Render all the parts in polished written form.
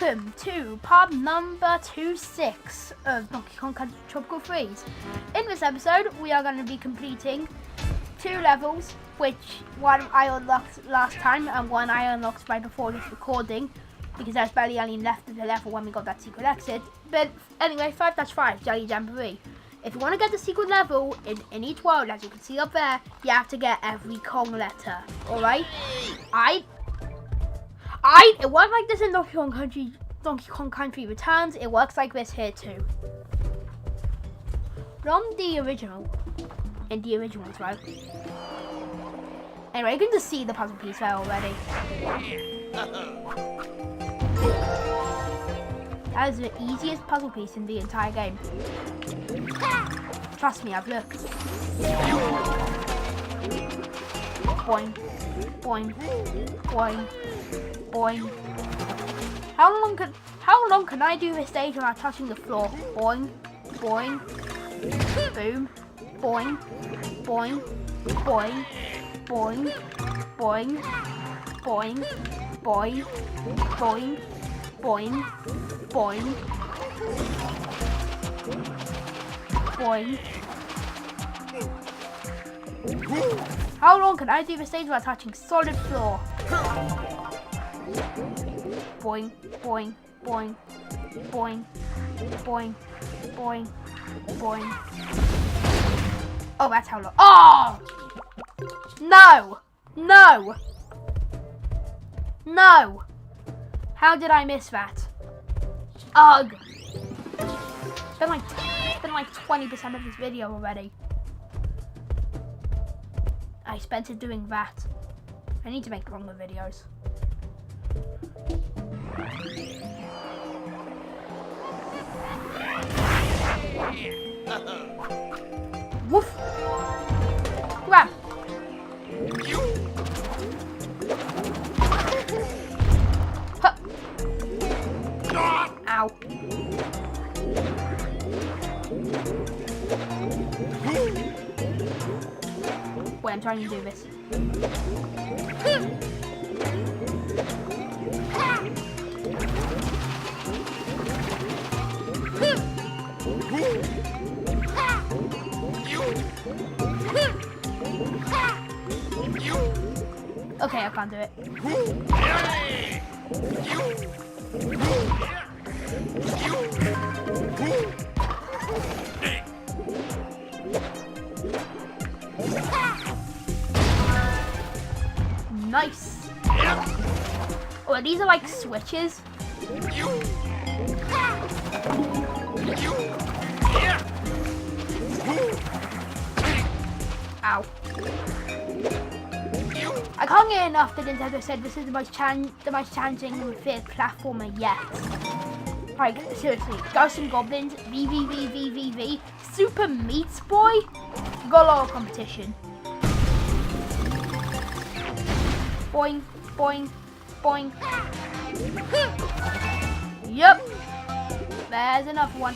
welcome to part number 26 of Donkey Kong Country Tropical Freeze. In this episode, we are going to be completing 2 levels, which one I unlocked last time and one I unlocked right before this recording, because there's barely any left of the level when we got that secret exit. But anyway, 5-5, Jelly Jamboree. If you want to get the secret level in each world, as you can see up there, you have to get every Kong letter, alright? It worked like this in Donkey Kong Country Returns. It works like this here too. From the original, in the originals, right? Anyway, you can just see the puzzle piece there already. That is the easiest puzzle piece in the entire game. Trust me, I've looked. Boing, boing, boing, boing. How long can I do this stage without touching the floor? Boing, boing, boom, boing, boing, boing, boing, boing, boing, boing, boing, boing, boing, boing. How long can I do this stage without touching solid floor? Boing, boing, boing, boing, boing, boing, boing. Oh, that's how long. Oh! No! No! No! How did I miss that? Ugh! It's been like 20% of this video already. I spent it doing that. I need to make longer videos. Woof! Grab! Huh. Ow. Wait, I'm trying to do this. Okay, I can't do it. Nice. Oh, these are like switches. Ow. I can't get enough that Nintendo said this is the most challenging and feared platformer yet. Like, seriously, Ghosts and Goblins, VVVVVV, Super Meat Boy, you got a lot of competition. Boing, boing, boing. Yup. There's another one.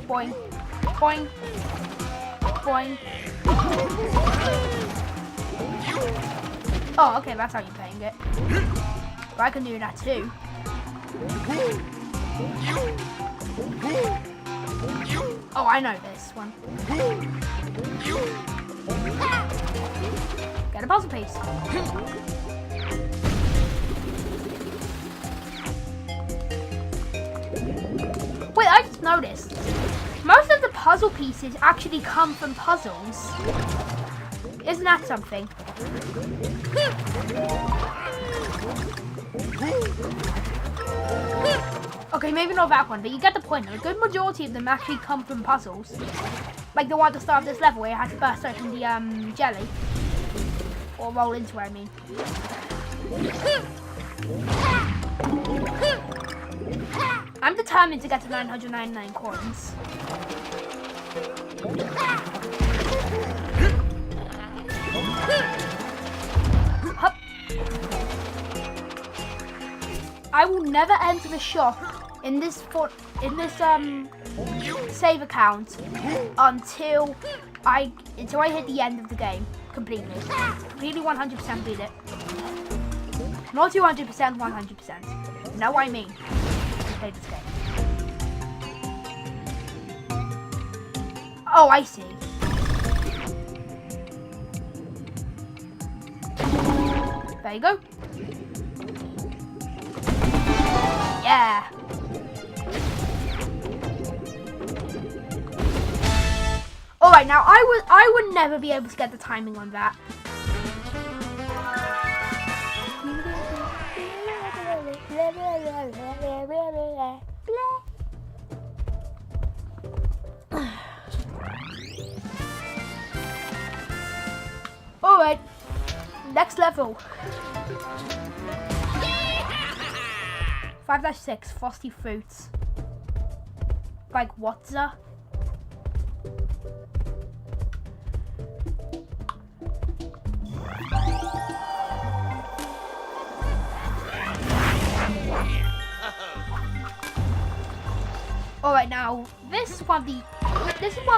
Boing, boing, boing. Oh, okay, that's how you're playing it. But I can do that too. Oh, I know this one. Get a puzzle piece. Wait, I just noticed. Most of the puzzle pieces actually come from puzzles. Isn't that something? Okay, maybe not that one, but you get the point. A good majority of them actually come from puzzles. Like the one at the start of this level where you have to burst open the jelly. Or roll into it, I mean. I'm determined to get to 999 coins. Hup. I will never enter the shop in this save account until I hit the end of the game completely. Completely 100% beat it. Not 200%, 100%. You know what I mean? Play this game. Oh, I see. There you go. Yeah. Alright, now I would never be able to get the timing on that. Alright, next level. 5-6, Frosty Fruits. Like what's that? Alright, now this is one of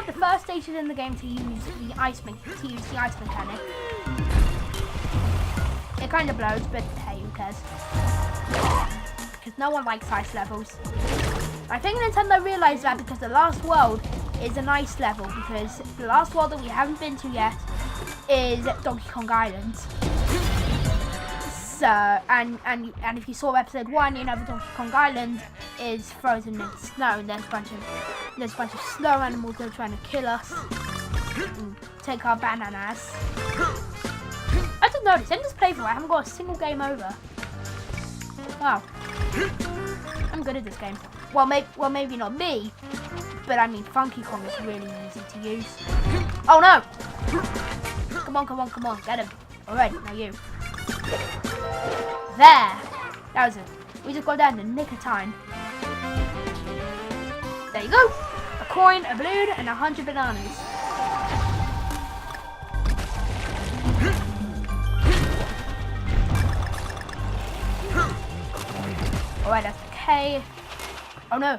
the first stages in the game to use the ice mechanic. It kind of blows, but hey, who cares? Because no one likes ice levels. I think Nintendo realized that because the last world is an ice level, because the last world that we haven't been to yet is Donkey Kong Island. So, and if you saw episode 1, you know the Donkey Kong Island is frozen in snow, and there's a bunch of snow animals that are trying to kill us and take our bananas. I just noticed in this playthrough I haven't got a single game over. Wow, I'm good at this game. Well, maybe not me, but I mean Funky Kong is really easy to use. Oh no! Come on, get him. Alright, now you. There! That was it. We just got down in the nick of time. There you go! A coin, a balloon, and 100 bananas. Alright, that's the K. Oh no!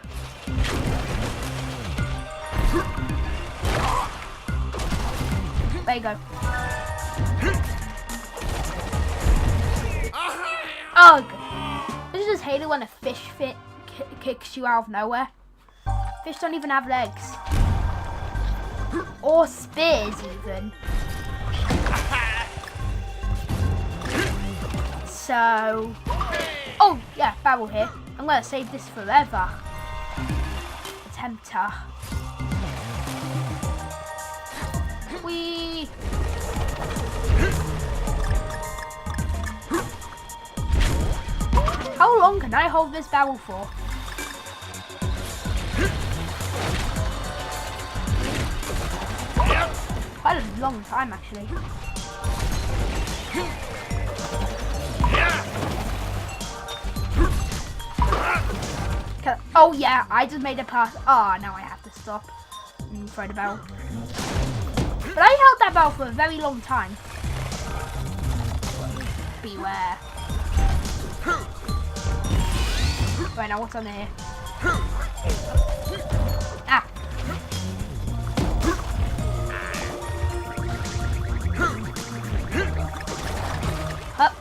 There you go. Oh, good. This is just hate it when a fish kicks you out of nowhere. Fish don't even have legs. Or spears, even. So... Oh, yeah, barrel here. I'm going to save this forever. Attempter. Whee! How long can I hold this barrel for? Quite a long time, actually. Oh yeah, I just made a pass. Oh, now I have to stop and throw the barrel. But I held that barrel for a very long time. Beware. Right, now what's on here? Ah. Up.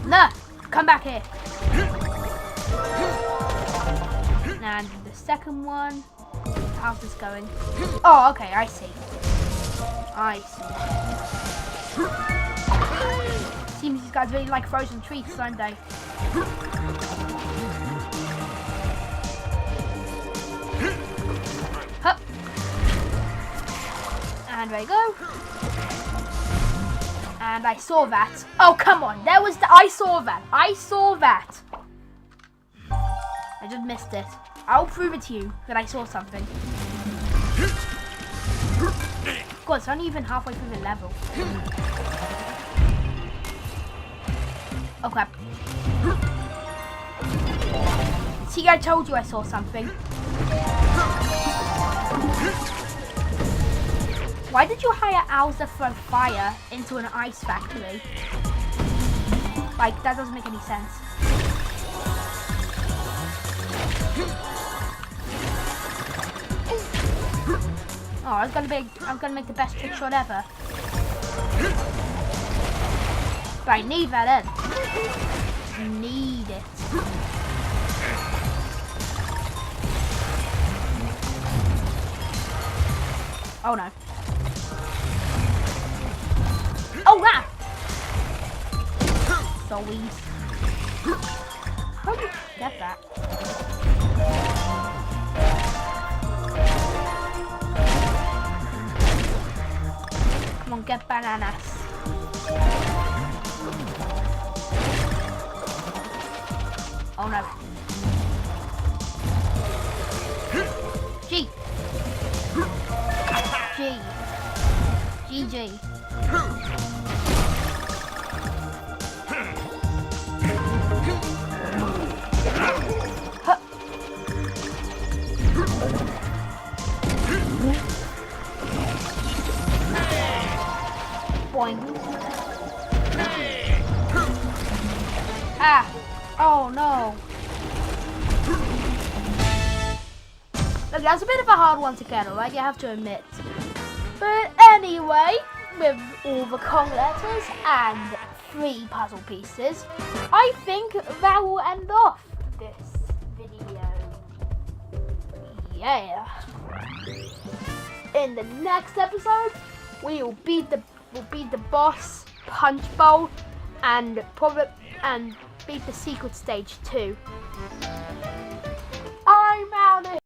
No, come back here. And the second one. How's this going? Oh, okay, I see. Seems these guys really like frozen treats, don't they? Hup. And there you go. And I saw that. Oh, come on. I saw that. I just missed it. I'll prove it to you that I saw something. God, it's only even halfway through the level. Oh crap. See, I told you I saw something. Why did you hire owls to throw fire into an ice factory? Like, that doesn't make any sense. Oh, I was gonna make the best trick shot ever. But I need that in. Need it. Oh no. Oh wow! So easy. How did you get that? Come on, get bananas. Oh no. G. G. GG. Huh. Boing. Ah. Oh no. Look, that's a bit of a hard one to get, alright? You have to admit. But anyway, with all the Kong letters and 3 puzzle pieces, I think that will end off this video. Yeah. In the next episode, we'll beat the boss Punch Bowl and beat the secret stage too.